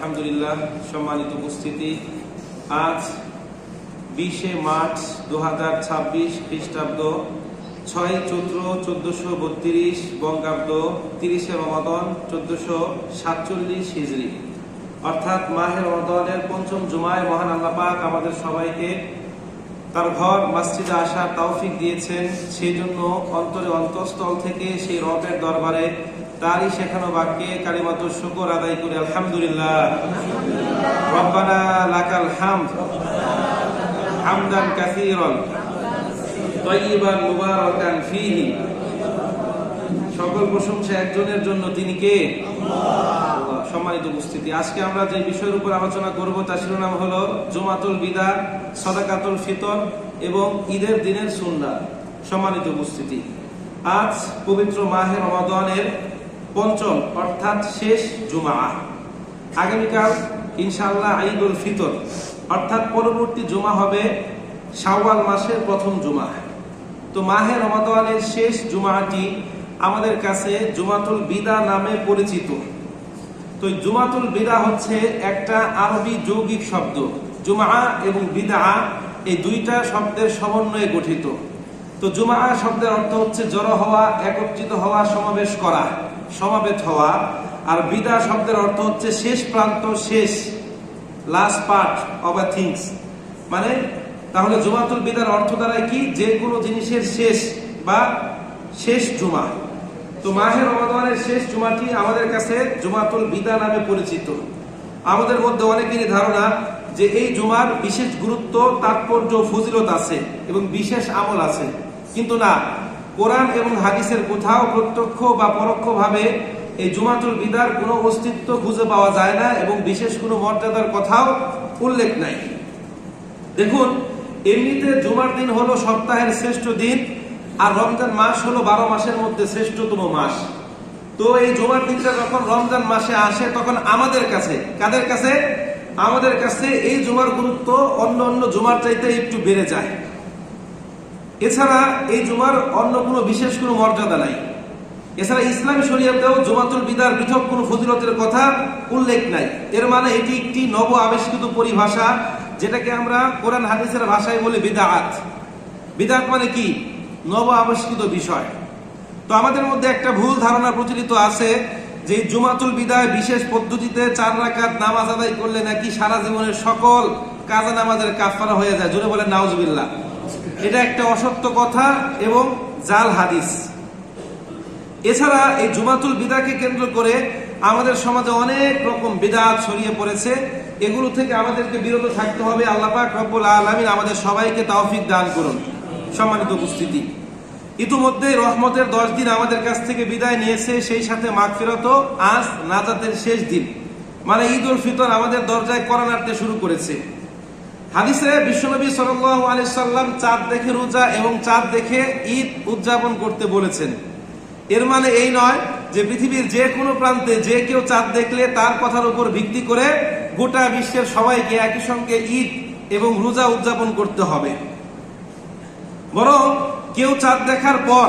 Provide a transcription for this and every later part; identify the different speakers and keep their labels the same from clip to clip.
Speaker 1: আলহামদুলিল্লাহ। সম্মানিত উপস্থিতি, আজ 20শে মার্চ 2026 খ্রিস্টাব্দ, 6 চৈত্র 1432 বঙ্গাব্দ, 30শে রমাদান 1447 হিজরি, অর্থাৎ মাহে রমাদানের পঞ্চম জুমায় মহান আল্লাহ পাক আমাদের সবাইকে তার ঘর মসজিদে আসার তৌফিক দিয়েছেন। সেই জন্য অন্তরে অন্তঃস্থল থেকে সেই রবের দরবারে তারই শেখানো বাক্যে কালিমাতুশ শুকর আদায় করে আলহামদুলিল্লাহ। রব্বানা লাকাল হামদ হামদান কাসীরান তাইয়িবান মুবারাকান ফীহি। সকল প্রশংসা একজনের জন্য, তিনি কে? আল্লাহ। সম্মানিত উপস্থিতি, আজকে আমরা যে বিষয়ের উপর আলোচনা করব তার শিরোনাম হলো জুমাতুল বিদা, সাদাকাতুল ফিতর এবং ঈদের দিনের সুন্নাত। সম্মানিত উপস্থিতি, আজ পবিত্র মাহে রমাদানের পঞ্চম অর্থাৎ শেষ জুমা। আগামীকাল ইনশাআল্লাহ ঈদুল ফিতর, অর্থাৎ পরবর্তী জুমা হবে শাওয়াল মাসের প্রথম জুমা। তো মাহে রমাদানের শেষ জুমাটি আমাদের কাছে জুমাতুল বিদা নামে পরিচিত। তো জুমাতুল বিদা হচ্ছে একটা আরবি যৌগিক শব্দ। জুমা এবং বিদা এই দুইটা শব্দের সমন্বয়ে গঠিত। তো জুমা শব্দের অর্থ হচ্ছে জড়ো হওয়া, একত্রিত হওয়া, সমাবেশ করা, সমাবেত হওয়া। আর বিদা শব্দের অর্থ হচ্ছে শেষ প্রান্ত, শেষ, last part of a things. মানে তাহলে জুমাতুল বিদার অর্থ দ্বারাই কি? যে কোনো জিনিসের শেষ বা শেষ জুমা। তো মাহে রমাদানের শেষ জুমাটি আমাদের কাছে জুমাতুল বিদা নামে পরিচিত। আমাদের মধ্যে অনেকেরই ধারণা যে এই জুমার বিশেষ গুরুত্ব, তাৎপর্য, ফজিলত আছে এবং বিশেষ আমল আছে, কিন্তু না, কোরআন এবং হাদিসের কোথাও প্রত্যক্ষ বা পরোক্ষভাবে এই জুমাতুল বিদার কোনো অস্তিত্ব খুঁজে পাওয়া যায় না এবং বিশেষ কোনো মর্যাদার কথাও উল্লেখ নাই। দেখুন, এমনিতে জুমার দিন হলো সপ্তাহের শ্রেষ্ঠ দিন, আর রমজান মাস হলো 12 মাসের মধ্যে শ্রেষ্ঠতম মাস। তো এই জুমার দিনটা যখন রমজান মাসে আসে তখন আমাদের কাছে, কাদের কাছে? আমাদের কাছে এই জুমার গুরুত্ব অন্য অন্য জুমার চাইতে একটু বেড়ে যায়। এছাড়া এই জুমার অন্য কোনো বিশেষ কোনো মর্যাদা নাই। এছাড়া ইসলামী শরীয়তেও জুমাতুল বিদার পৃথক কোনো ফজিলতের কথা উল্লেখ নাই। এর মানে এটি একটি নব আবিষ্কৃত পরিভাষা, যেটাকে আমরা কোরআন হাদিসের ভাষায় বলি বিদআত। বিদআত মানে কি? নব আবিষ্কৃত বিষয়। তো আমাদের মধ্যে একটা ভুল ধারণা প্রচলিত আছে যে জুমাতুল বিদায় বিশেষ পদ্ধতিতে 4 রাকাত নামাজ আদায় করলে নাকি সারা জীবনের সকল কাজা নামাজের কাফারা হয়ে যায়। জোরে বলেন নাউজুবিল্লাহ। এটা একটা অসত্য কথা এবং জাল হাদিস। এছাড়া এই জুমাতুল বিদাকে কেন্দ্র করে আমাদের সমাজে অনেক রকম বিদআত ছড়িয়ে পড়েছে। এগুলো থেকে আমাদেরকে বিরত থাকতে হবে। আল্লাহ পাক রব্বুল আলামিন আমাদের সবাইকে তৌফিক দান করুন। সম্মানিত উপস্থিতি, ইতিমধ্যে রহমতের 10 দিন আমাদের কাছ থেকে বিদায় নিয়েছে, সেই সাথে মাগফিরাত। আজ নাজাতের শেষ দিন, মানে ঈদুল ফিতর আমাদের দরজায় কড়া নাড়তে শুরু করেছে। হাদিসে বিশ্বনবী সাল্লাল্লাহু আলাইহি সাল্লাম চাঁদ দেখে রোজা এবং চাঁদ দেখে ঈদ উদযাপন করতে বলেছেন। এর মানে এই নয় যে পৃথিবীর যে কোনো প্রান্তে যে কেউ চাঁদ দেখলে তার কথার উপর ভিত্তি করে গোটা বিশ্বের সবাইকে একই সঙ্গে ঈদ এবং রোজা উদযাপন করতে হবে। বরং কেউ চাঁদ দেখার পর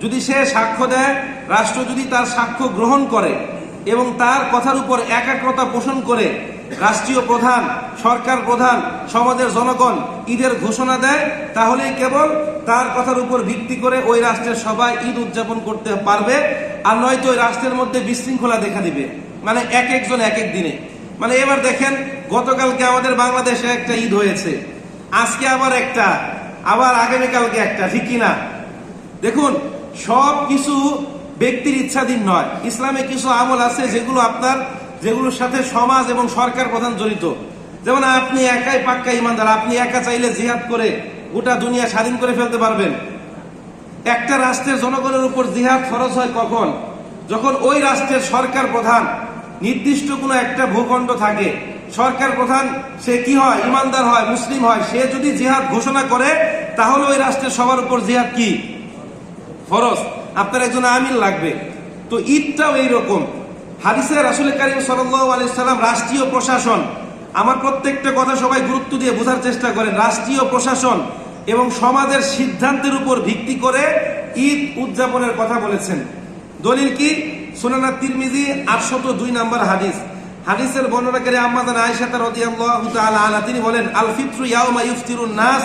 Speaker 1: যদি সে সাক্ষ্য দেয়, রাষ্ট্র যদি তার সাক্ষ্য গ্রহণ করে এবং তার কথার উপর একাগ্রতা পোষণ করে রাষ্ট্রীয় প্রধান, সরকার প্রধান, সমাজের জনগণ ঈদের ঘোষণা দেয়, তাহলেই কেবল তার কথার উপর ভিত্তি করে ওই রাষ্ট্রের সবাই ঈদ উদযাপন করতে পারবে। আর নয়তো ওই রাষ্ট্রের মধ্যে বিশৃঙ্খলা দেখা দিবে, মানে এক একজন এক এক দিনে। মানে এবার দেখেন, গতকালকে আমাদের বাংলাদেশে একটা ঈদ হয়েছে, আজকে আবার একটা, আবার আগামীকালকে একটা, ঠিক কিনা? দেখুন, সব কিছু ব্যক্তির ইচ্ছাধীন নয়। ইসলামে কিছু আমল আছে যেগুলোর সাথে সমাজ এবং সরকার প্রধান জড়িত। যেমন আপনি একাই পাক্কা ইমানদার, আপনি একা চাইলে জিহাদ করে গোটা দুনিয়া স্বাধীন করে ফেলতে পারবেন। একটা রাষ্ট্রের জনগণের উপর জিহাদ ফরজ হয় কখন? যখন ওই রাষ্ট্রের সরকার প্রধান, নির্দিষ্ট কোনো একটা ভূখণ্ড থাকে, সরকার প্রধান সে কি হয়? ইমানদার হয়, মুসলিম হয়। সে যদি জিহাদ ঘোষণা করে তাহলে ওই রাষ্ট্রের সবার উপর জিহাদ কি? ফরজ। আপনার একজন আমির লাগবে। তো ঈদটাও এইরকম। হাদিসে রাসূল কারীম সাল্লাল্লাহু আলাইহি সাল্লাম রাষ্ট্রীয় প্রশাসন, আমার প্রত্যেকটা কথা সবাই গুরুত্ব দিয়ে বোঝার চেষ্টা করেন, রাষ্ট্রীয় প্রশাসন এবং সমাজের সিদ্ধান্তের উপর ভিত্তি করে ঈদ উদযাপনের কথা বলেছেন। দলিল কি? সুনান তিরমিজি 802 নম্বর হাদিস। হাদিসের বর্ণনাকারী আম্মা জান আয়েশা রাদিয়াল্লাহু তাআলা আনহা তিনি বলেন, আল ফিত্রু ইয়াউমা ইফতিরুন নাস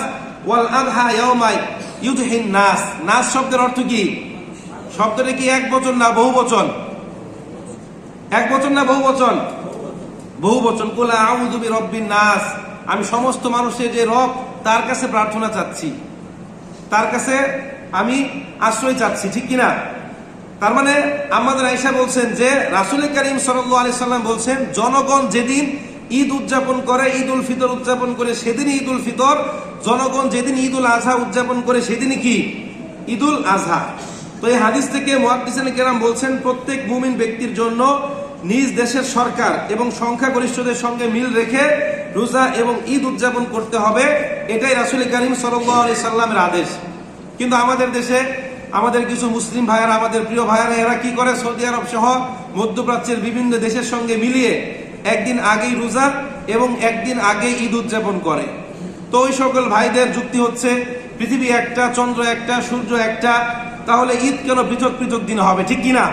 Speaker 1: ওয়াল আযহা ইয়াউমা ইউদহিন নাস। নাস শব্দের অর্থ কি? শব্দটা কি এক বচন না বহু বচন? এক বচন না বহু বচন? বহু বচন। কুল আউযু বিরাব্বিন নাস, আমি সমস্ত মানুষের যে রব তার কাছে প্রার্থনা চাচ্ছি, তার কাছে আমি আশ্রয় চাচ্ছি, ঠিক কিনা? তার মানে আমাদের আয়েশা বলছেন যে রাসূল করিম সাল্লাল্লাহু আলাইহি সাল্লাম বলছেন, জনগণ যেদিন ঈদ উদযাপন করে, ঈদ উল ফিতর উদযাপন করে সেদিনই ঈদ উল ফিতর, জনগণ যেদিন ঈদ উল আজহা উদযাপন করে সেদিনই কি? ঈদ উল আজহা। তো এই হাদিস থেকে মুহাদ্দিসিন কেরাম বলছেন, প্রত্যেক মুমিন ব্যক্তির জন্য নিজ দেশের সরকার এবং সংখ্যাগরিষ্ঠদের সঙ্গে মিল রেখে রোজা এবং ঈদ উদযাপন করতে হবে, এটাই রাসূল করিম সাল্লাল্লাহু আলাইহি সাল্লামের আদেশ। কিন্তু আমাদের দেশে আমাদের কিছু মুসলিম ভাইয়েরা, আমাদের প্রিয় ভাইয়েরা, এরা কি করে? সৌদি আরব সহ মধ্যপ্রাচ্যের বিভিন্ন দেশের সঙ্গে মিলিয়ে একদিন আগেই রোজা এবং একদিন আগে ঈদ উদযাপন করে। তো ওই সকল ভাইদের যুক্তি হচ্ছে, পৃথিবী একটা, চন্দ্র একটা, সূর্য একটা, তাহলে ঈদ কেন পৃথক পৃথক দিন হবে, ঠিক কিনা?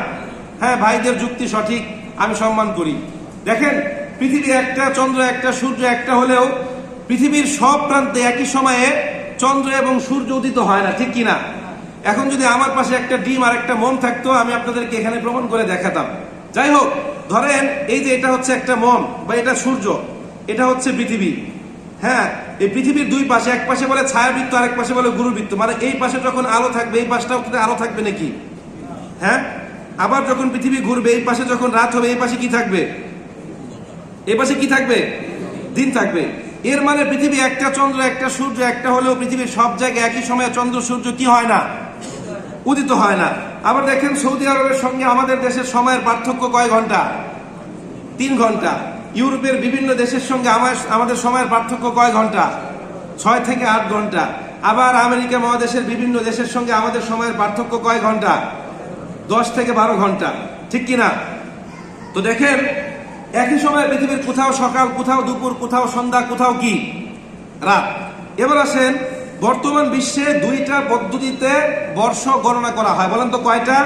Speaker 1: হ্যাঁ, ভাইদের যুক্তি সঠিক, আমি সম্মান করি। দেখেন, পৃথিবী একটা, চন্দ্র একটা, সূর্য একটা হলেও পৃথিবীর সব প্রান্তে একই সময়ে চন্দ্র এবং সূর্য উদিত হয় না, ঠিক কিনা? এখন যদি আমার পাশে একটা ডিম আর একটা মন থাকতো, আমি আপনাদেরকে এখানে প্রমাণ করে দেখাতাম। যাই হোক, ধরেন এই যে এটা হচ্ছে একটা মন বা এটা সূর্য, এটা হচ্ছে পৃথিবী। হ্যাঁ, এই পৃথিবীর দুই পাশে, এক পাশে বলে ছায়াবৃত্ত, আরেক পাশে বলে গুরুবৃত্ত। মানে এই পাশে যখন আলো থাকবে এই পাশটাও কিন্তু আলো থাকবে নাকি? হ্যাঁ, আবার যখন পৃথিবী ঘুরবে এই পাশে যখন রাত হবে এই পাশে কি থাকবে? এই পাশে কি থাকবে? দিন থাকবে। এর মানে পৃথিবী একটা, চন্দ্র একটা, সূর্য একটা হলেও পৃথিবীর সব জায়গায় একই সময়ে চন্দ্র সূর্য কি হয় না? উদিত হয় না। আবার দেখেন, সৌদি আরবের সঙ্গে আমাদের দেশের সময়ের পার্থক্য কয় ঘন্টা? 3 ঘন্টা। ইউরোপের বিভিন্ন দেশের সঙ্গে আমাদের সময়ের পার্থক্য কয় ঘন্টা? 6 থেকে 8 ঘন্টা। আবার আমেরিকা মহাদেশের বিভিন্ন দেশের সঙ্গে আমাদের সময়ের পার্থক্য কয় ঘন্টা? 10 থেকে 12 ঘন্টা, ঠিক কিনা? তো দেখেন, একই সময় পৃথিবীর কোথাও সকাল, কোথাও দুপুর, কোথাও সন্ধ্যা, কোথাও কি রাত। এবার আসেন, বর্তমান বিশ্বে 2টা পদ্ধতিতে বর্ষ গণনা করা হয়। বলেন তো কয়টা?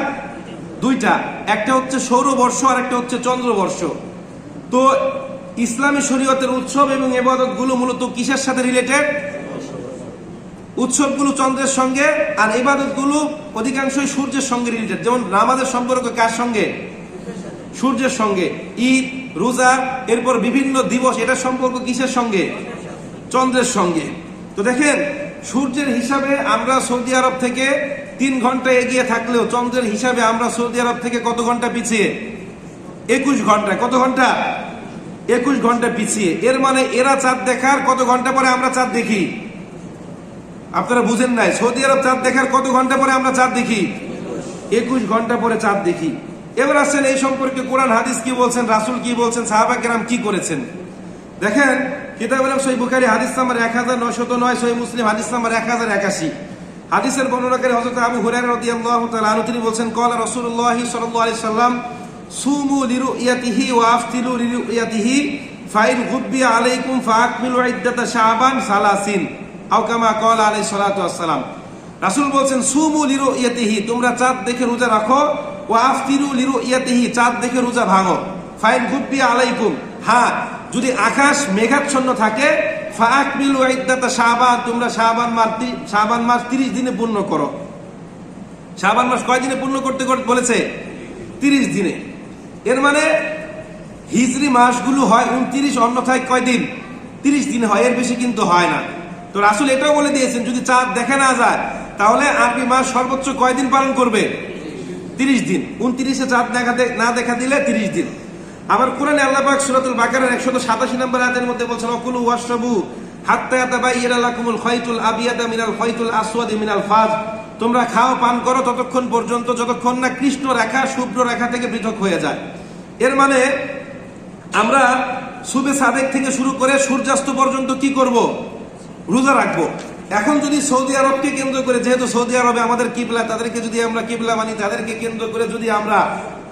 Speaker 1: 2টা। একটা হচ্ছে সৌরবর্ষ আর একটা হচ্ছে চন্দ্রবর্ষ। তো ইসলামী শরীয়তের উৎসব এবং ইবাদতগুলো মূলত কিসের সাথে রিলেটেড? উৎসবগুলো চন্দ্রের সঙ্গে, আর ইবাদতগুলো অধিকাংশই সূর্যের সঙ্গে রিলেটেড। যেমন নামাজের সম্পর্ক কার সঙ্গে? সূর্যের সঙ্গে। ঈদ, রোজা, এরপর বিভিন্ন দিবস, এটা সম্পর্ক কিসের সঙ্গে? চন্দ্রের সঙ্গে। তো দেখেন, সূর্যের হিসাবে আমরা সৌদি আরব থেকে 3 ঘন্টা এগিয়ে থাকলেও চন্দ্রের হিসাবে আমরা সৌদি আরব থেকে কত ঘন্টা পিছিয়ে? 21 ঘন্টা। কত ঘন্টা? 21 ঘন্টা পিছিয়ে। এর মানে এরা চাঁদ দেখার কত ঘন্টা পরে আমরা চাঁদ দেখি? আপনারা বুঝেন নাই, সৌদি আরব চাঁদ দেখার কত ঘন্টা পরে আমরা চাঁদ দেখি? 21 ঘন্টা পরে চাঁদ দেখি। এবার আসছেন, এই সম্পর্কে কোরআন হাদিস কি বলছেন, রাসূল কি বলছেন, সাহাবা কেরাম কি করেছেন। দেখেন, কিতাবুল সহিহ বুখারী হাদিস নাম্বার 1909, সহিহ মুসলিম হাদিস নাম্বার 1081। হাদিসের বর্ণনাকারী হযরত আবু হুরায়রা রাদিয়াল্লাহু তাআলা আনহু তিনি বলছেন, ক্বালা রাসূলুল্লাহ সাল্লাল্লাহু আলাইহি সাল্লাম, সুমু লিরুয়াতিহি ওয়া আফতিরু লিরুয়াতিহি ফাইন গুব্বি আলাইকুম ফাআকমিলু ইদ্দাতা শাবান 30 আও কামা ক্বালা আলাইহিস সালাতু ওয়াস সালাম। রাসূল বলছেন, সুমু লিরুয়াতিহি, তোমরা চাঁদ দেখে রোজা রাখো, ওয়া আফতিরু লিরুয়াতিহি, চাঁদ দেখে রোজা ভাঙো, ফাইন গুব্বি আলাইকুম, হ্যাঁ যদি আকাশ মেঘাচ্ছন্ন থাকে, ফাআকমিলু ইদ্দাতা শাবান, তোমরা শাবান মাস 30 দিনে পূর্ণ করো। শাবান মাস কয় দিনে পূর্ণ করতে বলেছে? 30 দিনে। এর মানে হিজরি মাসগুলো হয় 29, অন্যথায় কয় দিন? 30 দিন হয়, এর বেশি কিন্তু হয় না। তো রাসূল এটাও বলে দিয়েছেন, যদি চাঁদ দেখা না যায় তাহলে আরবি মাস সর্বোচ্চ কয় দিন পালন করবে? 30 দিন। 29-এ চাঁদ না দেখা দিলে 30 দিন। আবার কোরআনে আল্লাহ পাক সূরাতুল বাকারার 187 নম্বর আয়াতের মধ্যে বলছেন, ওয়াকুলু ওয়াশরাবু হাত্তা ইয়াতাবায়্যানা লাকুমুল খায়তুল আবিয়াদু মিনাল খায়তুল আসওয়াদি মিনাল ফাজ, তোমরা খাও পান করো ততক্ষণ পর্যন্ত যতক্ষণ না কৃষ্ণ রেখা শুভ্র রেখা থেকে পৃথক হয়ে যায়। এর মানে আমরা সুবে সাদেক থেকে শুরু করে সূর্যাস্ত পর্যন্ত কি করব? রোজা রাখবো। এখন যদি সৌদি আরবকে কেন্দ্র করে, যেহেতু সৌদি আরবে আমাদের কিবলা, তাদেরকে যদি আমরা কিবলা মানি, তাদেরকে কেন্দ্র করে যদি আমরা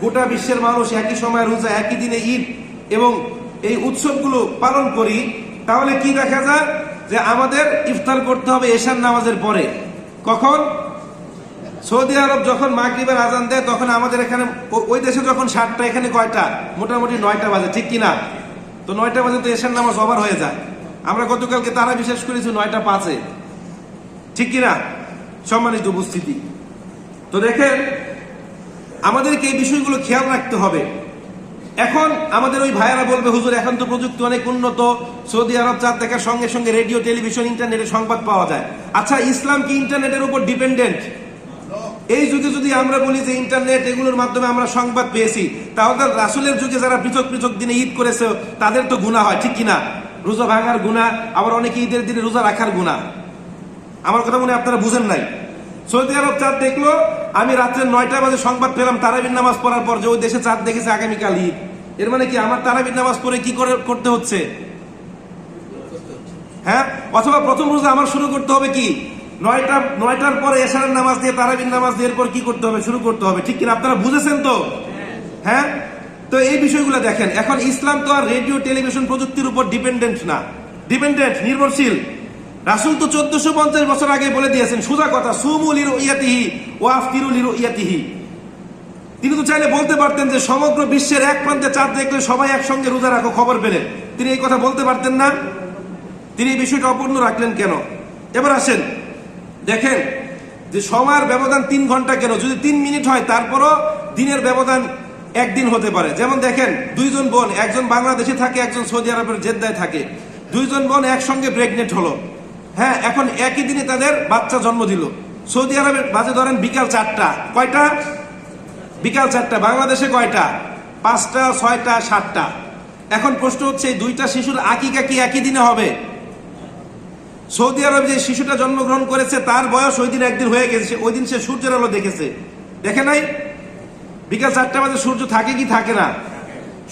Speaker 1: গোটা বিশ্বের মানুষ একই সময় রোজা, একই দিনে ঈদ এবং এই উৎসবগুলো পালন করি, তাহলে কি দেখা যায় যে আমাদের ইফতার করতে হবে এশার নামাজের পরে। কখন? সৌদি আরব যখন মাগরিবের আজান দেয় তখন আমাদের এখানে ওই দেশে যখন 7টা, এখানে কয়টা? মোটামুটি 9টা বাজে, ঠিক কিনা? তো 9টা বাজে তো এশার নামাজ ওভার হয়ে যায়। আমরা গতকালকে তারা বিশেষ করেছি 9টা 5-এ, ঠিক কিনা সম্মানিত উপস্থিতি? তো দেখেন, আমাদেরকে এই বিষয়গুলো খেয়াল রাখতে হবে। এখন আমাদের ওই ভাইয়েরা বলবে, হুজুর এখন তো প্রযুক্তি অনেক উন্নত, সৌদি আরব চাঁদ দেখার সঙ্গে সঙ্গে রেডিও, টেলিভিশন, ইন্টারনেটে সংবাদ পাওয়া যায়। আচ্ছা, ইসলাম কি ইন্টারনেটের উপর ডিপেন্ডেন্ট? এই যুগে যদি আমরা বলি যে ইন্টারনেট এগুলোর মাধ্যমে আমরা সংবাদ পেয়েছি, তাহলে রাসূলের যুগে যারা পৃথক পৃথক দিনে ঈদ করেছে তাদের তো গুনাহ হয়, ঠিক কিনা? রোজা ভাঙার গুনাহ, আবার অনেকে ঈদের দিনে রোজা রাখার গুনাহ। আমার কথা মনে আপনারা বুঝেন নাই। সৌদি আরব চাঁদ দেখলো, আমি রাত্রে 9টা বাজে সংবাদ পেলাম তারাবির নামাজ পড়ার পর যে ওই দেশে চাঁদ দেখেছে আগামীকাল ঈদ। এর মানে কি আমার তারাবির নামাজ পড়ে কি করতে হচ্ছে? হ্যাঁ, অথবা প্রথম রোজা আমার শুরু করতে হবে কি 9টার পরে এশারের নামাজ দিয়ে, তারাবির নামাজ দিয়ে এরপর কি করতে হবে? শুরু করতে হবে, ঠিক কিনা? আপনারা বুঝেছেন তো? হ্যাঁ। তো এই বিষয়গুলো দেখেন, এখন ইসলাম তো আর রেডিও, টেলিভিশন, প্রযুক্তির উপর ডিপেন্ডেন্ট না, ডিপেন্ডেন্ট, নির্ভরশীল। রাসূল তো 1450 বছর আগে বলে দিয়েছেন সোজা কথা, সুমু লিরুইয়াতিহি ওয়া আফতিরু লিরুইয়াতিহি। তিনি তো চাইলে বলতে পারতেন যে সমগ্র বিশ্বের এক প্রান্তে চাঁদ দেখলে সবাই একসঙ্গে রোজা রাখো খবর পেলে। তিনি এই কথা বলতে পারতেন না? তিনি এই বিষয়টা অপূর্ণ রাখলেন কেন? এবার আসেন, দেখেন যে সময়ের ব্যবধান 3 ঘন্টা কেন? যদি 3 মিনিট হয় তারপরও দিনের ব্যবধান একদিন হতে পারে। যেমন দেখেন, 2 জন বোন, একজন বাংলাদেশে থাকে, একজন সৌদি আরবের জেদ্দায় থাকে। 2 জন বোন একসঙ্গে প্রেগনেন্ট হলো। হ্যাঁ, এখন একই দিনে তাদের বাচ্চা জন্ম দিল। সৌদি আরবের বাজে ধরেন বিকাল 4টা। কয়টা? বিকাল 4টা। বাংলাদেশে কয়টা? 5টা, 6টা, 7টা। এখন প্রশ্ন হচ্ছে, এই 2টা শিশুর আকিকা কি একই দিনে হবে? সৌদি আরব যে শিশুটা জন্মগ্রহণ করেছে তার বয়স ওই দিন একদিন হয়ে গেছে, ওই দিন সে সূর্যের আলো দেখেছে, দেখে নাই? বিকাল 4টা বাজে সূর্য থাকে কি থাকে না?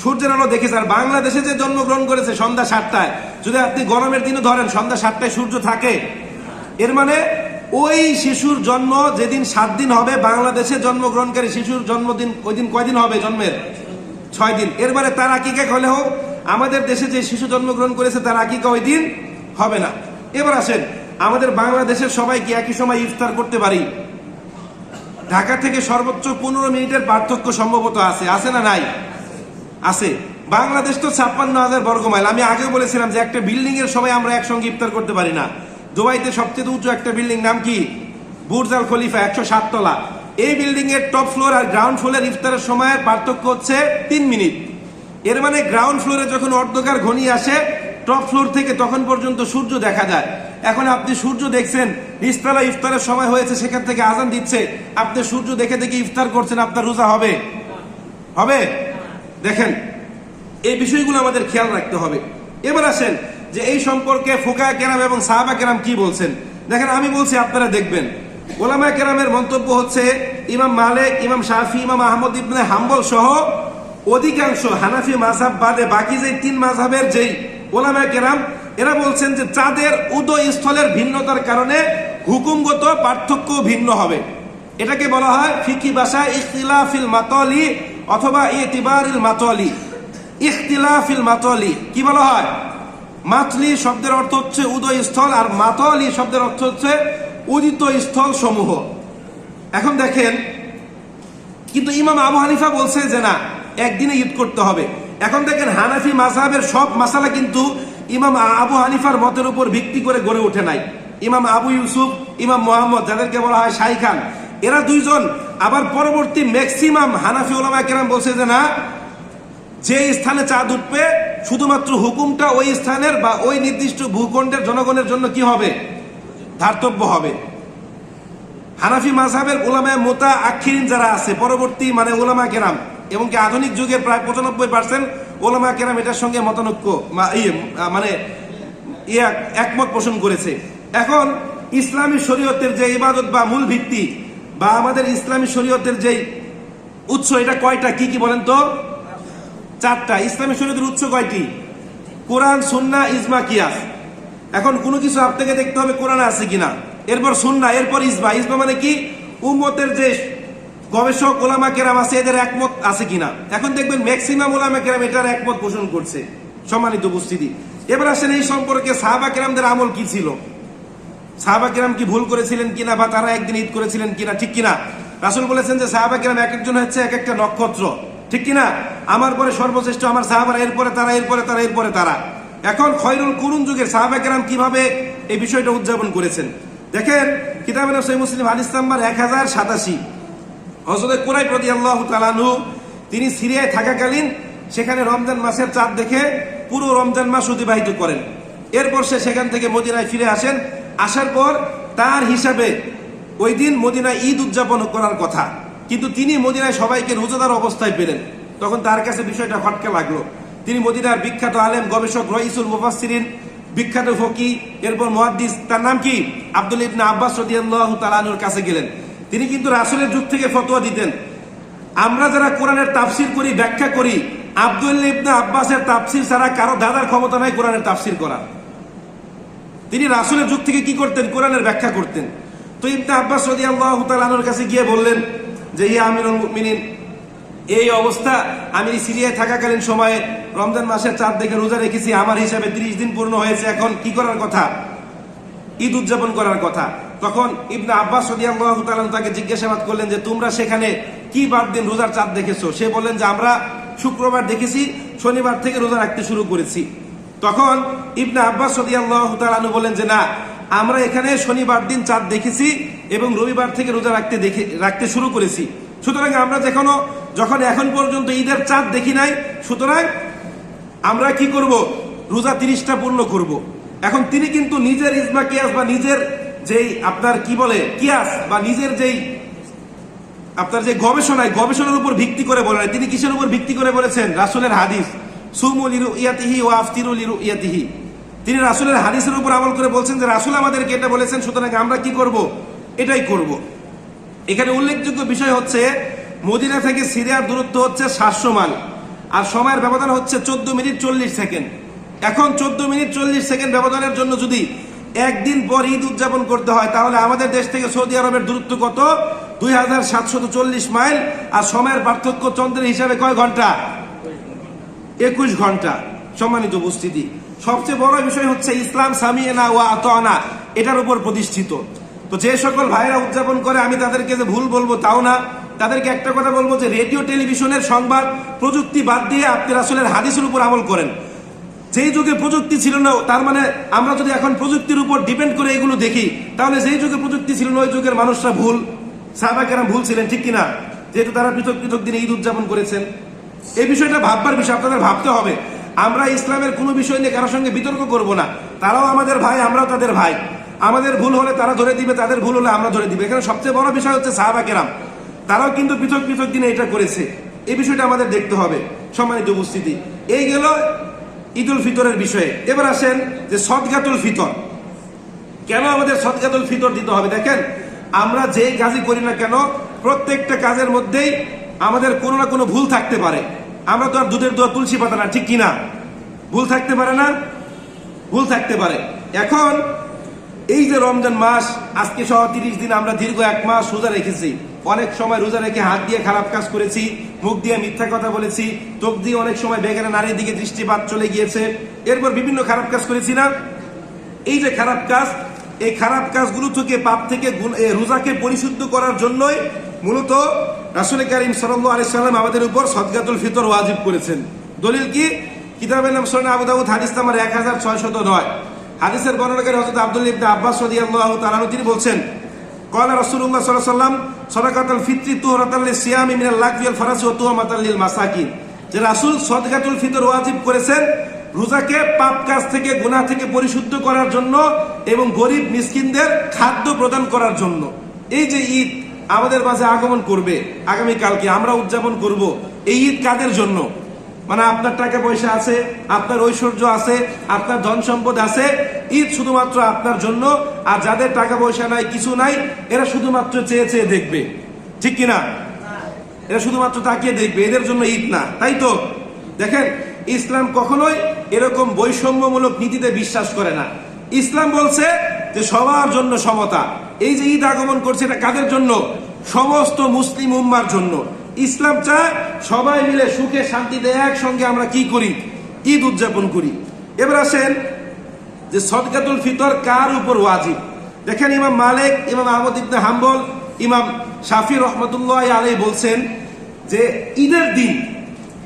Speaker 1: সূর্যের আলো দেখেছে। আর বাংলাদেশে যে জন্মগ্রহণ করেছে সন্ধ্যা 7টায়, যদি আপনি গরমের দিনে ধরেন সন্ধ্যা 7টায় সূর্য থাকে। এর মানে ওই শিশুর জন্ম যেদিন 7 দিন হবে, বাংলাদেশে জন্মগ্রহণকারী শিশুর জন্মদিন ওই দিন কয়দিন হবে? জন্মের 6 দিন। এর মানে তার আকিকা হলেও আমাদের দেশে যে শিশু জন্মগ্রহণ করেছে তার আকিকা ওই দিন হবে না। এবার আসেন, আমাদের বাংলাদেশের সবাই কি একই সময় ইফতার করতে পারি? ঢাকা থেকে সর্বোচ্চ 15 মিনিটের পার্থক্য সম্ভবত আছে না নাই? আছে। বাংলাদেশ তো 56,000 বর্গ মাইল। আমি আগেও বলেছিলাম যে একটা বিল্ডিং এর সবাই আমরা একসঙ্গে ইফতার করতে পারি না। দুবাইতে সবচেয়ে উঁচু একটা বিল্ডিং, নাম কি? বুর্জ আল খলিফা, 107 তলা। এই বিল্ডিং এর টপ ফ্লোর আর গ্রাউন্ড ফ্লোরের ইফতারের সময়ের পার্থক্য হচ্ছে 3 মিনিট। এর মানে গ্রাউন্ড ফ্লোরে যখন অর্ধকার ঘনিয়ে আসে, টপ ফ্লোর থেকে তখন পর্যন্ত সূর্য দেখা যায়। এখন আপনি সূর্য দেখছেন, নিচতলা ইফতারের সময় হয়েছে, সেখান থেকে আজান দিচ্ছে, আপনি সূর্য দেখে দেখে ইফতার করছেন, আপনার রোজা হবে? হবে? দেখেন, এই বিষয়গুলো আমাদের খেয়াল রাখতে হবে। এবার আসেন যে এই সম্পর্কে ফুকাহা কেরাম এবং সাহাবা কেরাম কি বলছেন। দেখেন, আমি বলছি, আপনারা দেখবেন। ওলামা কেরামের মন্তব্য হচ্ছে, ইমাম মালিক, ইমাম শাফি, ইমাম আহমদ ইবনে হাম্বল সহ অধিকাংশ হানাফি মাযহাব বাদে বাকি যে 3 মাযহাবের যেই ওলামা কেরাম, এরা বলছেন যে চাঁদের উদয় স্থলের ভিন্নতার কারণে হুকুমগত পার্থক্য ভিন্ন হবে। এটাকে বলা হয় ফিকি ভাষায় ইখতিলাফিল মাতালি অথবা ইতিবারিল মাতালি। ইখতিলাফিল মাতালি কি বলা হয়? মাতলি শব্দের অর্থ হচ্ছে উদয় স্থল, আর মাতালি শব্দের অর্থ হচ্ছে উদিত স্থল সমূহ। এখন দেখেন, কিন্তু ইমাম আবু হানিফা বলছে যে না, একদিনে ঈদ করতে হবে। এখন দেখেন, হানাফি মাযহাবের সব মাসালা কিন্তু ইমাম আবু হানিফার মতের উপর ভিত্তি করে গড়ে ওঠে নাই। ইমাম আবু ইউসুফ, ইমাম মুহাম্মদ, যাদেরকে বলা হয় শাইখান, এরা 2 জন। আবার পরবর্তী ম্যাক্সিমাম হানাফি ওলামা কেরাম বলছে যে না, যে স্থানে চাঁদ উঠবে শুধুমাত্র হুকুমটা ওই স্থানের বা ওই নির্দিষ্ট ভূখণ্ডের জনগণের জন্য কি হবে? ধার্তব্য হবে। হানাফি মাযহাবের উলামায়ে মুতাআখিরিন যারা আছে, পরবর্তী মানে উলামা কেরাম, এবং কি আধুনিক যুগের প্রায় 95% ওলামা কেরাম এটার সঙ্গে মতানৈক্য মানে একমত পোষণ করেছে। এখন ইসলামী শরীয়তের যে ইবাদত বা মূল ভিত্তি বা আমাদের ইসলামী শরীয়তের যে উৎস, এটা কয়টা? কি কি বলেন তো? 4টা। ইসলামী শরীয়তের উৎস কয়টি? কোরআন, সুন্নাহ, ইজমা, কিয়াস। এখন কোনো কিছু আপনাকে দেখতে হবে কোরআনে আছে কিনা, এরপর সুন্নাহ, এরপর ইজমা। ইজমা মানে কি? উম্মতের যে গবেষক ওলামা কেরাম আছে এদের একমত আছে কিনা। এখন দেখবেন ম্যাক্সিমাম ওলামা কেরাম এটার একমত পোষণ করছে। সম্মানিত উপস্থিতি, এবার আসেন এই সম্পর্কে সাহাবা কেরামদের আমল কি ছিল। সাহাবা কিরাম কি ভুল করেছিলেন কিনা, বা তারা একদিন ঈদ করেছিলেন কিনা, ঠিক কিনা? রাসূল বলেছেন যে সাহাবা কিরাম এক একজন হচ্ছে এক একটা নক্ষত্র, ঠিক কিনা? আমার পরে সর্বশ্রেষ্ঠ আমার সাহাবারা, এরপরে তারা, এরপরে তারা, এরপরে তারা। এখন খয়রুল কুরুন যুগের সাহাবা কিরাম কিভাবে এই বিষয়টা উদযাপন করেছেন দেখেন। কিতাবে সহিহ মুসলিম হাদিস নাম্বার 1087, হযরত কুরাইব রাদিয়াল্লাহু তাআলা আনহু তিনি সিরিয়ায় থাকাকালীন সেখানে রমজান মাসের চাঁদ দেখে পুরো রমজান মাস অতিবাহিত করেন। এরপর সে সেখান থেকে মদিনায় ফিরে আসেন। আসার পর তার হিসাবে ওই দিন মদিনায় ঈদ উদযাপন করার কথা, কিন্তু তিনি মদিনায় সবাইকে রোজাদার অবস্থায় পেলেন। তখন তার কাছে বিষয়টা খটকা লাগলো। তিনি মদিনার বিখ্যাত আলেম, গবেষক, রাইসুল মুফাসসিরিন, বিখ্যাত ফকিহ, এরপর মুহাদ্দিস, তার নাম কি, আব্দুল্লাহ ইবনে আব্বাস রাদিয়াল্লাহু তাআলা আনহুর কাছে গেলেন। তিনি কিন্তু রাসূলের যুগ থেকে ফতোয়া দিতেন। আমরা যারা কোরআনের তাফসির করি, ব্যাখ্যা করি, আব্দুল্লাহ ইবনে আব্বাসের তাফসির ছাড়া কারো দাদার ক্ষমতা নাই কোরআনের তাফসির করা। তিনি রাসূলের যুগ থেকে কি করতেন, কোরআনের ব্যাখ্যা করতেন। তো ইবনে আব্বাস রাদিয়াল্লাহু তাআলা আনহুর কাছে গিয়ে বললেন যে ইয়া আমিরুল মুমিনিন, এই অবস্থা, আমি সিরিয়ায় থাকাকালীন সময়ে রমজান মাসের চাঁদ দেখে রোজা রেখেছি, আমার হিসাবে 30 দিন পূর্ণ হয়েছে, এখন কি করার কথা, ঈদ উদযাপন করার কথা। তখন ইবনে আব্বাস রাদিয়াল্লাহু তাআলা তাকে জিজ্ঞাসাবাদ করলেন যে তোমরা সেখানে কি বার দিন রোজার চাঁদ দেখেছো? সে বললেন যে আমরা শুক্রবার দেখেছি, শনিবার থেকে রোজা রাখতে শুরু করেছি। তখন ইবনে আব্বাস রাদিয়াল্লাহু তাআলা বললেন যে না, আমরা এখানে শনিবার দিন চাঁদ দেখেছি এবং রবিবার থেকে রোজা রাখতে শুরু করেছি। সুতরাং আমরা যখন এখন পর্যন্ত ঈদের চাঁদ দেখি নাই, সুতরাং আমরা কি করব, রোজা 30টা পূর্ণ করব। এখন তিনি কিন্তু নিজের ইজমা কিয়াস বা নিজের যেই আপনার কি বলে কিয়াস বা নিজের যেই আপনার যে গবেষণার উপর ভিত্তি করে বলেন, তিনি কিসের উপর ভিত্তি করে বলেছেন? রাসূলের হাদিস, সুমু লিরুইয়াতিহি ওয়া আফতিরু লিরুইয়াতিহি। তিনি রাসূলের হাদিসের উপর আমল করে বলছেন যে রাসূল আমাদেরকে এটা বলেছেন, সুতরাং আমরা কি করব, এটাই করব। এখানে উল্লেখযোগ্য বিষয় হচ্ছে মদিনা থেকে সিরিয়ার দূরত্ব হচ্ছে 700 মাইল, আর সময়ের ব্যবধান হচ্ছে 14 মিনিট 40 সেকেন্ড। এখন 14 মিনিট 40 সেকেন্ড ব্যবধানের জন্য যদি একদিন পর ঈদ উদযাপন করতে হয়, তাহলে আমাদের দেশ থেকে সৌদি আরবের দূরত্ব কত? 2740 মাইল, আর সময়ের পার্থক্য চন্দ্রের হিসাবে কয় ঘন্টা? 21 ঘন্টা। সম্মানিত উপস্থিতি, সবচেয়ে বড় বিষয় হচ্ছে ইসলাম সামিয়ানা ওয়া আতানা, এটার উপর প্রতিষ্ঠিত। তো যে সকল ভাইরা উদযাপন করে, আমি তাদেরকে যে ভুল বলবো তাও না, তাদেরকে একটা কথা বলবো যে রেডিও টেলিভিশনের সংবাদ প্রযুক্তি বাদ দিয়ে আপনি রাসূলের হাদিসের উপর আমল করেন। যেই যুগে প্রযুক্তি ছিল না, তার মানে আমরা যদি এখন প্রযুক্তির উপর ডিপেন্ড করে এগুলো দেখি, তাহলে যেই যুগে প্রযুক্তি ছিল না ওই যুগের মানুষরা ভুল, সাহাবা কেরাম ভুল ছিলেন, ঠিক কিনা? যেহেতু তারা পৃথক পৃথক দিনে ঈদ উদযাপন করেছেন। এই বিষয়টা ভাববার বিষয়, আপনাদের ভাবতে হবে। আমরা ইসলামের কোনো বিষয় নিয়ে কারোর সঙ্গে বিতর্ক করব না। তারাও আমাদের ভাই, আমরাও তাদের ভাই। আমাদের ভুল হলে তারা ধরে দিবে, তাদের ভুল হলে আমরা ধরে দিব। এখানে সবচেয়ে বড় বিষয় হচ্ছে সাহাবা কেরাম, তারাও কিন্তু পৃথক পৃথক দিনে এটা করেছে। এই বিষয়টা আমাদের দেখতে হবে। সম্মানিত উপস্থিতি, এই গেল ঈদুল ফিতরের বিষয়ে। এবার আসেন যে সদকাতুল ফিতর। কেন আমাদের সদকাতুল ফিতর দিতে হবে? দেখেন, আমরা যেই কাজই করি না কেন, প্রত্যেকটা কাজের মধ্যেই আমাদের কোনো না কোনো ভুল থাকতে পারে। আমরা তো আর দুধের দোয়া তুলসী পাতা না, ঠিক কিনা? ভুল থাকতে পারে না? ভুল থাকতে পারে। এখন এই যে রমজান মাস, আজকে সহ 30 দিন আমরা দীর্ঘ 1 মাস রোজা রেখেছি। অনেক সময় রোজা রেখে হাত দিয়ে খারাপ কাজ করেছি, মুখ দিয়ে মিথ্যা কথা বলেছি, চোখ দিয়ে অনেক সময় বেগানা নারীর দিকে দৃষ্টিপাত চলে গিয়েছে, এরপর বিভিন্ন খারাপ কাজ করেছি না? এই যে খারাপ কাজ, এই খারাপ কাজগুলো থেকে, পাপ থেকে রোজাকে পরিশুদ্ধ করার জন্যই মূলত রাসূল কারীম সাল্লাল্লাহু আলাইহি সাল্লাম আমাদের উপর সদকাতুল ফিতর ওয়াজিব করেছেন। দলিল কি? কিতাবের নাম সুনান আবু দাউদ, হাদিস নাম্বার 1609। হাদিসের বর্ণনাকারী হযরত আব্দুল্লাহ ইবনে আব্বাস রাদিয়াল্লাহু তাআলা তিনি বলছেন, ক্বালা রাসূলুল্লাহ সাল্লাল্লাহু আলাইহি ওয়াসাল্লাম সাদাকাতুল ফিতরি তুহরাতাল লিসিয়ামি মিনাল লাগবি ওয়াল ফারাসি ওয়া তুহমাতাল লিল মাসাকিন। যে রাসূল সদকাতুল ফিতর ওয়াজিব করেছেন রোজাকে পাপ কাজ থেকে, গুনাহ থেকে পরিশুদ্ধ করার জন্য এবং গরিব মিসকিনদের খাদ্য প্রদান করার জন্য। এই যে ঈদ আমাদের মাঝে আগমন করবে আগামী কালকে, আমরা উদযাপন করব, এই ঈদ কাদের জন্য? মানে আপনার টাকা পয়সা আছে, আপনার ঐশ্বর্য আছে, আপনার ধন সম্পদ আছে, ঈদ শুধুমাত্র আপনার জন্য। আর যাদের টাকা পয়সা নাই, কিছু নাই, এরা শুধুমাত্র চেয়ে চেয়ে দেখবে, ঠিক কিনা? এরা শুধুমাত্র তাকিয়ে দেখবে, এদের জন্য ঈদ না, তাই তো? দেখেন, ইসলাম কখনোই এরকম বৈষম্যমূলক নীতিতে বিশ্বাস করে না। ইসলাম বলছে যে সবার জন্য সমতা। এই যে ঈদ আগমন করছে, এটা কাদের জন্য? সমস্ত মুসলিম উম্মার জন্য। ইসলাম চায় সবাই মিলে সুখে শান্তিতে একসঙ্গে আমরা কি করি? ঈদ উদযাপন করি। এবার আসেন যে সদকাতুল ফিতর কার উপর ওয়াজিব। দেখেন ইমাম মালিক, ইমাম আহমদ ইবনে হাম্বল, ইমাম শাফি রহমতুল্লাহ আলাইহি বলছেন যে ঈদের দিন,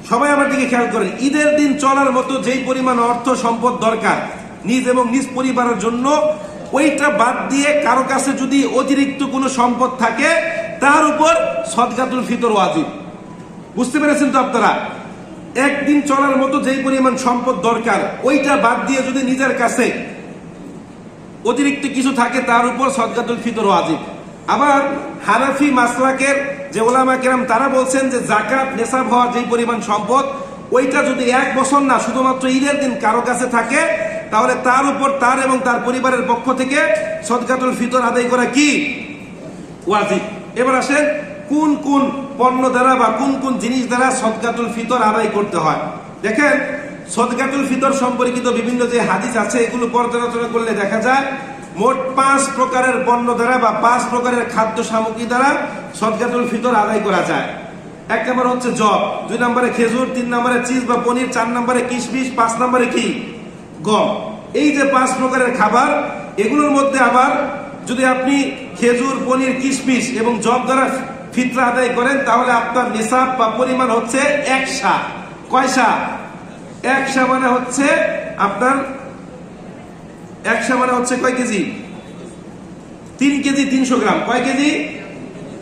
Speaker 1: সবাই আমার দিকে খেয়াল করেন, ঈদের দিন চলার মতো যেই পরিমাণ অর্থ সম্পদ দরকার নিজ এবং নিজ পরিবারের জন্য, ওইটা বাদ দিয়ে কারো কাছে যদি অতিরিক্ত কোনো সম্পদ থাকে তার উপর সদকাতুল ফিতর ওয়াজিব। বুঝতে পেরেছেন তো আপনারা? একদিন চলার মতো যেই পরিমাণ সম্পদ দরকার ওইটা বাদ দিয়ে যদি নিজের কাছে অতিরিক্ত কিছু থাকে তার উপর সদকাতুল ফিতর ওয়াজিব। আবার হানাফি মাসলাকের যে ওলামা কেরাম তারা বলছেন যে যাকাত নেসাব হওয়ার যেই পরিমাণ সম্পদ ওইটা যদি এক বছর না শুধুমাত্র ঈদের দিন কারো কাছে থাকে তাহলে তার উপর তার এবং তার পরিবারের পক্ষ থেকে সদকাতুল ফিতর আদায় করা কি ওয়াজিব। এবার আসেন কোন কোন পণ্য দ্বারা বা কোন কোন জিনিস দ্বারা সদকাতুল ফিতর আদায় করতে হয়। দেখেন সদকাতুল ফিতর সম্পর্কিত বিভিন্ন যে হাদিস আছে এগুলো পর্যালোচনা করলে দেখা যায় মোট 5 প্রকারের পণ্য দ্বারা বা 5 প্রকারের খাদ্য সামগ্রী দ্বারা সদকাতুল ফিতর আদায় করা যায়। 1 নম্বর হচ্ছে জব, 2 নম্বরে খেজুর, 3 নম্বরে চিজ বা পনির, 4 নম্বরে কিশমিশ, 5 নম্বরে কি গম। এই যে 5 প্রকারের খাবার, এগুলোর মধ্যে আবার যদি আপনি খেজুর, পনির, কিশমিশ এবং জব দ্বারা ফিতরা আদায় করেন তাহলে আপনার নিসাব বা পরিমাণ হচ্ছে 1 সা। কয় সা? 1 সা মানে হচ্ছে আপনার 1 সা মানে হচ্ছে কয় কেজি? 3 কেজি 300 গ্রাম। কয় কেজি?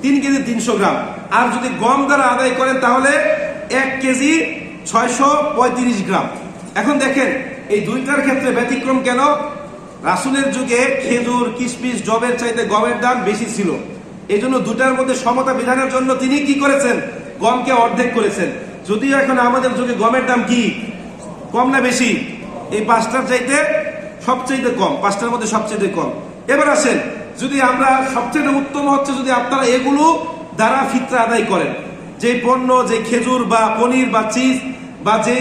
Speaker 1: 3 কেজি 300 গ্রাম। আর যদি গম দ্বারা আদায় করেন তাহলে 1 কেজি 635 গ্রাম। এখন দেখেন এই দুইটার ক্ষেত্রে ব্যতিক্রম কেন? রাসূলের যুগে খেজুর, কিশমিশ, জবের চাইতে গমের দাম বেশি ছিল। এই জন্য দুটার মধ্যে সমতা বিধানের জন্য তিনি কি করেছেন? গমকে অর্ধেক করেছেন। যদিও এখন আমাদের যুগে গমের দাম কি কম না বেশি? এই 5টার চাইতে সবচেয়ে কম, 5টার মধ্যে সবচেয়ে কম। এবার আসেন, যদি আমরা সবচেয়ে উত্তম হচ্ছে যদি আপনারা এগুলো দ্বারা ফিতরা আদায় করেন, যে পণ্য, যে খেজুর বা পনির বা চিজ বা যে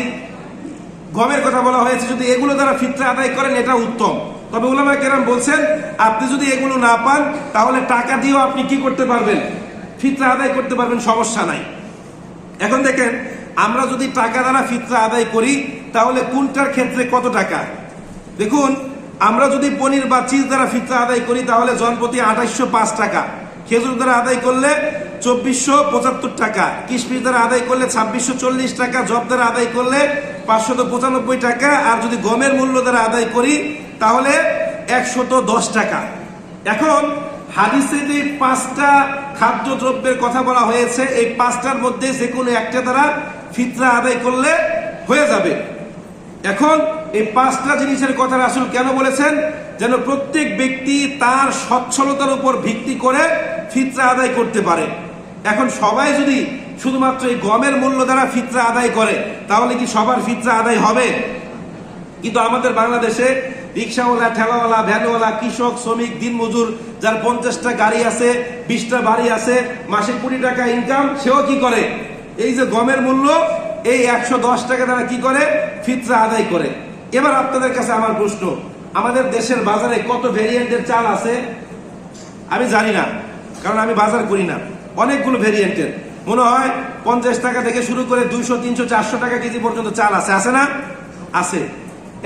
Speaker 1: গমের কথা বলা হয়েছে, যদি এগুলো দ্বারা ফিতরা আদায় করেন এটা উত্তম। তবে উলামা কেরাম বলছেন আপনি যদি এগুলো না পান তাহলে টাকা দিয়েও আপনি কি করতে পারবেন? ফিতরা আদায় করতে পারবেন, সমস্যা নাই। এখন দেখেন আমরা যদি টাকা দ্বারা ফিতরা আদায় করি তাহলে কোনটার ক্ষেত্রে কত টাকা? দেখুন, আমরা যদি পনির বা চিজ দ্বারা ফিতরা আদায় করি তাহলে জনপ্রতি 2805 টাকা, খেজুর দ্বারা আদায় করলে 2475 টাকা, কিশমিশ দ্বারা আদায় করলে 2640 টাকা, জব দ্বারা আদায় করলে 595 টাকা, আর যদি গমের মূল্য দ্বারা আদায় করি তাহলে 110 টাকা। এখন হাদিসে যে 5টা খাদ্য দ্রব্যের কথা বলা হয়েছে এই 5টার মধ্যে যে কোনো একটা দ্বারা ফিতরা আদায় করলে হয়ে যাবে। এখন এই 5টা জিনিসের কথা রাসূল কেন বলেছেন? যেন প্রত্যেক ব্যক্তি তার সচ্ছলতার উপর ভিত্তি করে ফিতরা আদায় করতে পারে। এখন সবাই যদি শুধুমাত্র এই গমের মূল্য দ্বারা ফিতরা আদায় করে তাহলে কি সবার ফিতরা আদায় হবে? কিন্তু আমাদের বাংলাদেশে রিক্সাওয়ালা, ঠেলাওয়ালা, ভ্যানওয়ালা, কৃষক, শ্রমিক, দিনমজুর, যার 50টা গাড়ি আছে, 20টা বাড়ি আছে, মাসে 20 টাকা ইনকাম, সেও কি করে? এই যে গমের মূল্য এই 110 টাকা দ্বারা কি করে? ফিতরা আদায় করে। এবার আপনাদের কাছে আমার প্রশ্ন, আমাদের দেশের বাজারে কত ভেরিয়েন্টের চাল আছে? আমি জানি না, কারণ আমি বাজার করি না। অনেকগুলো ভেরিয়েন্টের, মনে হয় 50 টাকা থেকে শুরু করে 200, 300, 400 টাকা কেজি পর্যন্ত চাল আছে। আছে না? আছে।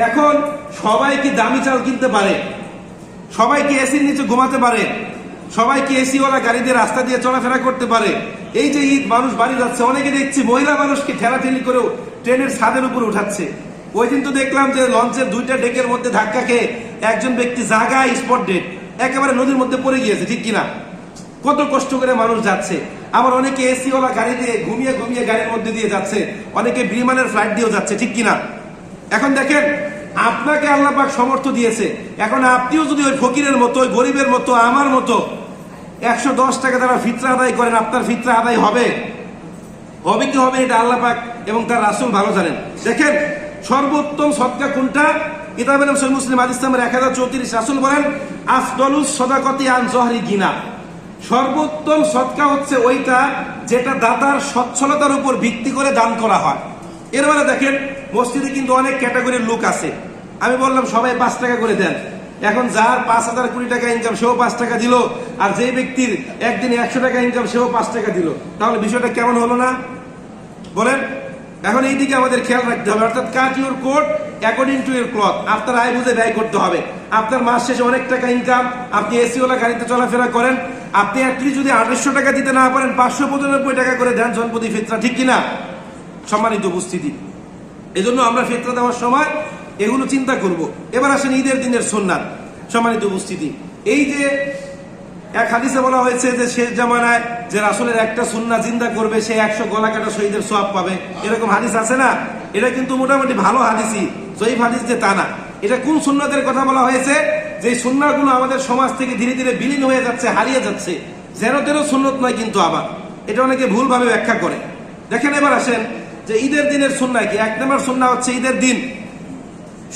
Speaker 1: এখন সবাই কি দামি চাল কিনতে পারে? সবাই কি এসির নিচে ঘুমাতে পারে? সবাই কি এসিওয়ালা গাড়ি দিয়ে রাস্তা দিয়ে চলাফেরা করতে পারে? এই যে ঈদ, মানুষ বাড়ি যাচ্ছে, অনেকে দেখছি মহিলা মানুষকে ঠেলাঠেলি করে ট্রেনের ছাদের উপরে উঠাচ্ছে। ওই দিন তো দেখলাম যে লঞ্চের 2টা ডেকের মধ্যে ধাক্কা খেয়ে একজন ব্যক্তি জায়গায় স্পট ডেড, একেবারে নদীর মধ্যে পড়ে গিয়েছে, ঠিক কিনা? কত কষ্ট করে মানুষ যাচ্ছে। আবার অনেকে এসিওয়ালা গাড়ি দিয়ে ঘুমিয়ে ঘুমিয়ে গাড়ির মধ্যে দিয়ে যাচ্ছে, অনেকে বিমানের ফ্লাইট দিয়েও যাচ্ছে, ঠিক কিনা? এখন দেখেন আপনাকে আল্লাহ পাক সামর্থ্য দিয়েছে, এখন আপনিও যদি ওই ফকিরের মতো, ওই গরিবের মতো, আমার মতো 110 টাকা দ্বারা ফিতরা আদায় করেন, আপনার ফিতরা আদায় হবে? হবে কি হবে এটা আল্লাহ পাক এবং তার রাসূল ভালো জানেন। দেখেন সর্বোত্তম সদকা কোনটা? কিতাবে নাম সহিহ মুসলিম হাদিস নাম্বার 1034, রাসূল বলেন আফদলুস সাদাকাতি আন যহরি গিনা। সর্বোত্তম সদকা হচ্ছে ওইটা যেটা দাতার সচ্ছলতার উপর ভিত্তি করে দান করা হয়। এর মানে দেখেন মসজিদে কিন্তু অনেক ক্যাটাগরির লোক আছে। আমি বললাম সবাই 5 টাকা করে দেন। এখন যার 5020 টাকা ইনকাম সেও 5 টাকা দিল, আর যে ব্যক্তির একদিনে 100 টাকা ইনকাম সেও 5 টাকা দিল, তাহলে বিষয়টা কেমন হলো না? বলেন। এখন এই দিকে আমাদের খেয়াল রাখতে হবে, অর্থাৎ cut your coat according to your cloth. আপনার আয় বুঝে ব্যয় করতে হবে। আপনার মাস শেষে অনেক টাকা ইনকাম, আপনি এসিওয়ালা গাড়িতে চলাফেরা করেন, আপনি অ্যাটলিস্ট যদি 2800 টাকা দিতে না পারেন 595 টাকা করে দেন জনপ্রতি ফিতরা, ঠিক কিনা? সম্মানিত উপস্থিতি, এজন্য আমরা ফিতরা দেওয়ার সময় এগুলো চিন্তা করব। এবার আসেন ঈদের দিনের সুন্নাত। সম্মানিত উপস্থিতি, এই যে এক হাদিসে বলা হয়েছে যে শেষ জামানায় যে রাসূলের একটা সুন্নাহ জিন্দা করবে সে 100 গলা কাটা শহীদের সওয়াব পাবে, এরকম হাদিস আছে না? এটা কিন্তু মোটামুটি ভালো হাদিসই, জয়ীফ হাদিস যে তা না। এটা কোন সুন্নাতের কথা বলা হয়েছে? যে সুন্নাহগুলো আমাদের সমাজ থেকে ধীরে ধীরে বিলীন হয়ে যাচ্ছে, হারিয়ে যাচ্ছে। যেন তেরো সুন্নত নয় কিন্তু, আবার এটা অনেকে ভুলভাবে ব্যাখ্যা করে। দেখেন, এবার আসেন যে ঈদের দিনের সুন্নাহ কি। 1 নম্বর সুন্নাহ হচ্ছে ঈদের দিন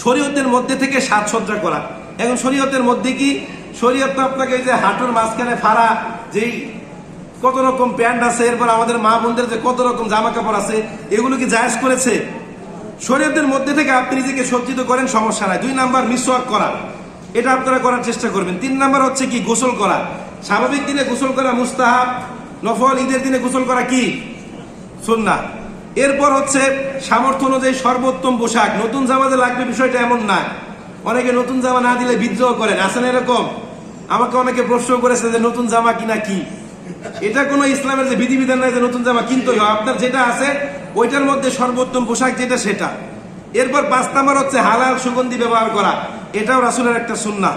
Speaker 1: শরীয়তের মধ্যে থেকে সাজসজ্জা করা। এখন শরীয়তের মধ্যে কি? শরীয়ত তো আপনাকে এই যে হাঁটুর মাঝখানে ফাড়া যেই কত রকম প্যান্ট আছে, এরপর আমাদের মা বোনদের যে কত রকম জামা কাপড় আছে, এগুলো কি জায়েজ করেছে? শরীয়তের মধ্যে থেকে আপনি নিজেকে সজ্জিত করেন, সমস্যা নাই। 2 নাম্বার মিসওয়াক করা, এটা আপনারা করার চেষ্টা করবেন। 3 নাম্বার হচ্ছে কি? গোসল করা। স্বাভাবিক দিনে গোসল করা মুস্তাহাব, নফল। ঈদের দিনে গোসল করা কি? সুন্নাহ। এরপর হচ্ছে সামর্থ্য অনুযায়ী সর্বোত্তম পোশাক। নতুন জামা যে লাগবে বিষয়টা এমন না। অনেকে নতুন জামা না দিলে বিদ্রোহ করেন, আসেন এরকম? আমাকে অনেকে প্রশ্ন করেছে যে নতুন জামা কিনা কি। এটা কোনো ইসলামের যে বিধিবিধান নাই যে নতুন জামা কিনতে হবে। আপনার যেটা আছে ওইটার মধ্যে সর্বোত্তম পোশাক যেটা সেটা। এরপর 5 নাম্বার হচ্ছে হালাল সুগন্ধি ব্যবহার করা, এটাও রাসূলের একটা সুন্নাহ।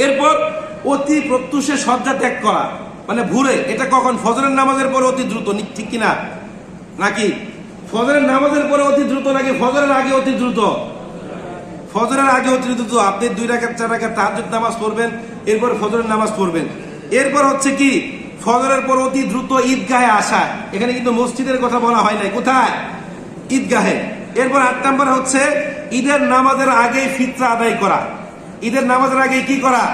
Speaker 1: এরপর অতি প্রত্যুষে সজ্জা ত্যাগ করা, মানে ভোরে। এটা কখন? ফজরের নামাজের পরে অতি দ্রুত, ঠিক কিনা? নাকি ফজরের নামাজের পরে অতি দ্রুত, নাকি ফজরের আগে অতি দ্রুত? ফজরের আগে অতি দ্রুত। আপনি 2 রাকাত 4 রাকাত তাহাজ্জুদ নামাজ পড়বেন, এরপর ফজরের নামাজ পড়বেন। এরপর হচ্ছে কি? ফজরের পর অতি দ্রুত ঈদগাহে আসা। এখানে কিন্তু মসজিদের কথা বলা হয় নাই, কোথায়? ঈদগাহে। এরপর 8 নাম্বার হচ্ছে ঈদের নামাজের আগে ফিতরা আদায় করা। ঈদের নামাজের আগে কি করা?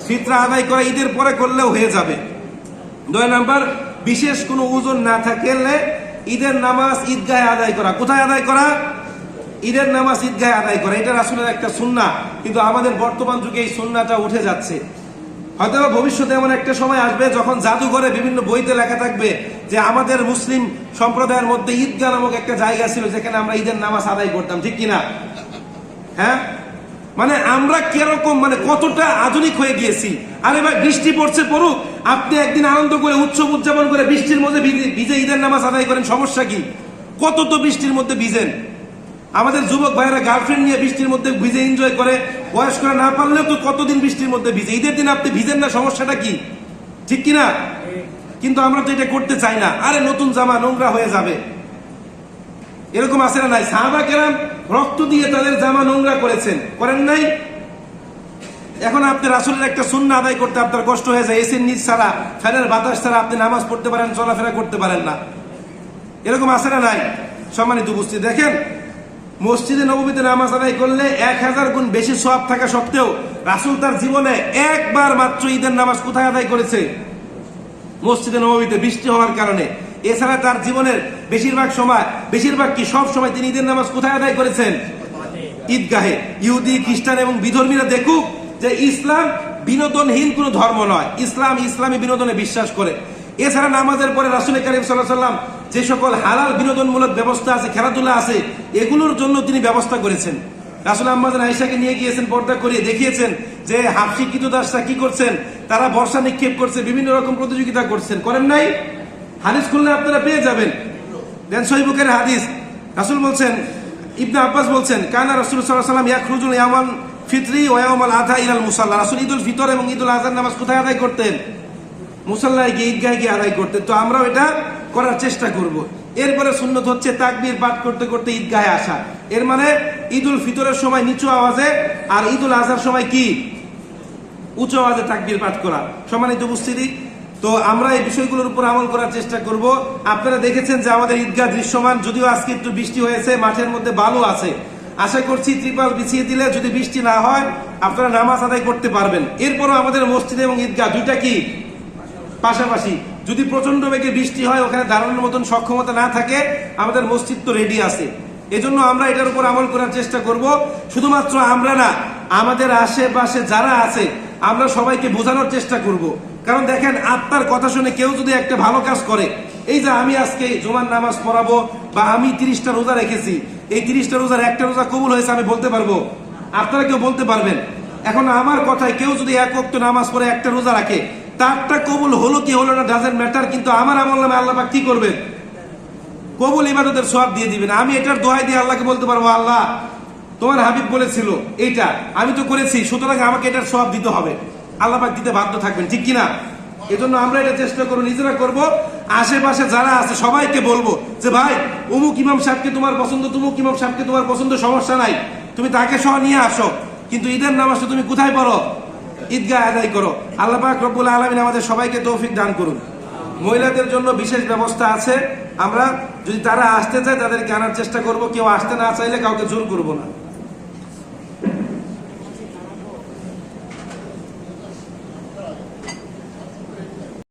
Speaker 1: ফিতরা আদায় করা। ঈদের পরে করলেও হয়ে যাবে। 2 নাম্বার, বিশেষ কোনো ওজন না থাকলে ঈদের নামাজ ঈদগাহে আদায় করা। কোথায় আদায় করা? ঈদের নামাজ ঈদগাহে আদায় করা। এটা রাসূলের একটা সুন্নাহ, কিন্তু আমাদের বর্তমান যুগে এই সুন্নাহটা উঠে যাচ্ছে। হয়তো ভবিষ্যতে এমন একটা সময় আসবে যখন জাদুঘরে বিভিন্ন বইতে লেখা থাকবে যে আমাদের মুসলিম সম্প্রদায়ের মধ্যে ঈদগাহ নামক একটা জায়গা ছিল যেখানে আমরা ঈদের নামাজ আদায় করতাম, ঠিক কিনা? হ্যাঁ, মানে আমরা কিরকম, মানে কতটা আধুনিক হয়ে গিয়েছি। আরে ভাই, বৃষ্টি পড়ছে পড়ুক, আপনি একদিন আনন্দ করে উৎসব উদযাপন করে বৃষ্টির মধ্যে ভিজে ঈদের নামাজ আদায় করেন, সমস্যা কি? কত তো বৃষ্টির মধ্যে ভিজেন। আমাদের যুবক ভাইয়েরা গার্লফ্রেন্ড নিয়ে বৃষ্টির মধ্যে ভিজে এনজয় করে, বয়স্করা না পারলেও তো কতদিন বৃষ্টির মধ্যে ভিজে। ঈদের দিন আপনি ভিজেন না, সমস্যাটা কি? ঠিক কিনা? কিন্তু আমরা তো এটা করতে চাই না। আরে নতুন জামা নোংরা হয়ে যাবে, এরকম আছে না নাই? সাহাবা কেরাম রক্ত দিয়ে তাদের জামা নোংরা করেছেন, করেন নাই? এখন আপনি রাসূলের একটা সুন্নাহ আদায় করতে আপনার কষ্ট হয়ে যায়। এসির নিচ ছাড়া, ফ্যানের বাতাস ছাড়া আপনি নামাজ পড়তে পারেন, চলাফেরা করতে পারেন না, এরকম আছে না নাই? সম্মানিত উপস্থিতি, দেখেন মসজিদে নববীতে নামাজ আদায় করলে 1000 গুণ বেশি সওয়াব থাকা সত্ত্বেও রাসূল তার জীবনে একবার মাত্র ঈদের নামাজ কোথায় আদায় করেছে? মসজিদে নববীতে, বৃষ্টি হওয়ার কারণে। এছাড়া তার জীবনের বেশিরভাগ সময়, বেশিরভাগ কি সব সময় তিনি ঈদের নামাজ কোথায় আদায় করেছেন? ঈদগাহে। ইহুদি, খ্রিস্টান এবং বিধর্মীরা দেখুক যে ইসলাম বিনোদনহীন কোনো ধর্ম নয়। ইসলাম ইসলামী বিনোদনে বিশ্বাস করে। এছাড়া নামাজের পরে রাসূল কারীম সাল্লাল্লাহু আলাইহি ওয়াসাল্লাম যে সকল হালাল বিনোদনমূলক ব্যবস্থা আছে, খেলাধুলা আছে, এগুলোর জন্য তিনি ব্যবস্থা করেছেন। রাসূল আম্মাজান আয়েশাকে নিয়ে গিয়েছেন, পর্দা করিয়ে দেখিয়েছেন যে হাফসি কৃতদাসরা কি করছেন, তারা বর্ষা নিক্ষেপ করছে, বিভিন্ন রকম প্রতিযোগিতা করছেন, করেন নাই? হাদিস খুললে আপনারা পেয়ে যাবেন। দেন সহিহ বুখারীর হাদিস, রাসূল বলছেন, ইবনে আব্বাস বলছেন, কানা রাসূলুল্লাহ সাল্লাল্লাহু আলাইহি ওয়াসাল্লাম ইয়াখরুজুল ইয়াওমাল ফিতরি ওয়া ইয়াওমাল আযা ইলাল মুসাল্লা। রাসূল ঈদুল ফিতর এবং ঈদুল আযহার নামাজ কোথায় আদায় করতেন? মুসাল্লায় গিয়ে, ঈদগাহে গিয়ে আদায় করতেন। তো আমরাও এটা করার চেষ্টা করব। এরপরে সুন্নত হচ্ছে তাকবীর পাঠ করতে করতে ঈদগাহে আসা। এর মানে ঈদুল ফিতরের সময় নিচু আওয়াজে আর ঈদুল আযহার সময় কি উঁচু আওয়াজে তাকবীর পাঠ করা। সম্মানিত উপস্থিতি, তো আমরা এই বিষয়গুলোর উপর আমল করার চেষ্টা করব। আপনারা দেখেছেন যে আমাদের ঈদগাহ দৃশ্যমান, যদিও আজকে একটু বৃষ্টি হয়েছে, মাঠের মধ্যে বালু আছে। আশা করছি ত্রিপাল বিছিয়ে দিলে যদি বৃষ্টি না হয় আপনারা নামাজ আদায় করতে পারবেন। এরপরও আমাদের মসজিদ এবং ঈদগাহ দুইটা কি পাশাপাশি। যদি প্রচন্ড বেগে বৃষ্টি হয়, ওখানে দাঁড়ানোর মতন সক্ষমতা না থাকে, আমাদের মসজিদ তো রেডি আছে। এজন্য আমরা এটার উপর আমল করার চেষ্টা করব। শুধুমাত্র আমরা না, আমাদের আশেপাশে যারা আছে আমরা সবাইকে বোঝানোর চেষ্টা করব। কারণ দেখেন, আপনার কথা শুনে কেউ যদি একটা ভালো কাজ করে, এই যে আমি আজকে জুমার নামাজ পড়াবো বা আমি 30টা রোজা রেখেছি, এই 30টা রোজার একটা রোজা কবুল হয়েছে আমি বলতে পারবো? আপনারা কেউ বলতে পারবেন? এখন আমার কথায় কেউ যদি এক ওয়াক্ত নামাজ পড়ে একটা রোজা রাখে, তারটা কবুল হলো কি হলো না ডাজেন্ট ম্যাটার, কিন্তু আমার আমল নামে আল্লাহ পাক কি করবেন? কবুল ইবাদতের সওয়াব দিয়ে দিবেন। আমি এটার দোহাই দিয়ে আল্লাহকে বলতে পারবো, আল্লাহ তোমার হাবিব বলেছিল এইটা আমি তো করেছি, সুতরাং আমাকে এটার সওয়াব দিতে হবে। আল্লাহ পাক দিতে বাধ্য থাকবেন, ঠিক কিনা? এজন্য আমরা এটা চেষ্টা করবো, নিজেরা করব, আশেপাশে যারা আছে সবাইকে বলবো যে ভাই অমুক ইমাম সাহেবকে তোমার পছন্দ, তুমুক ইমাম সাহেবকে তোমার পছন্দ, সমস্যা নাই, তুমি তাকে সহ নিয়ে আসো, কিন্তু ঈদের নামাজটা তুমি কোথায় পড়ো? ঈদগাহ আদায় করো। আল্লাহ পাক রব্বুল আলামিন আমাদের সবাইকে তৌফিক দান করুন। মহিলাদের জন্য বিশেষ ব্যবস্থা আছে, আমরা যদি তারা আসতে চায় তাদেরকে আনার চেষ্টা করব, কেউ আসতে না চাইলে কাউকে জোর করব না।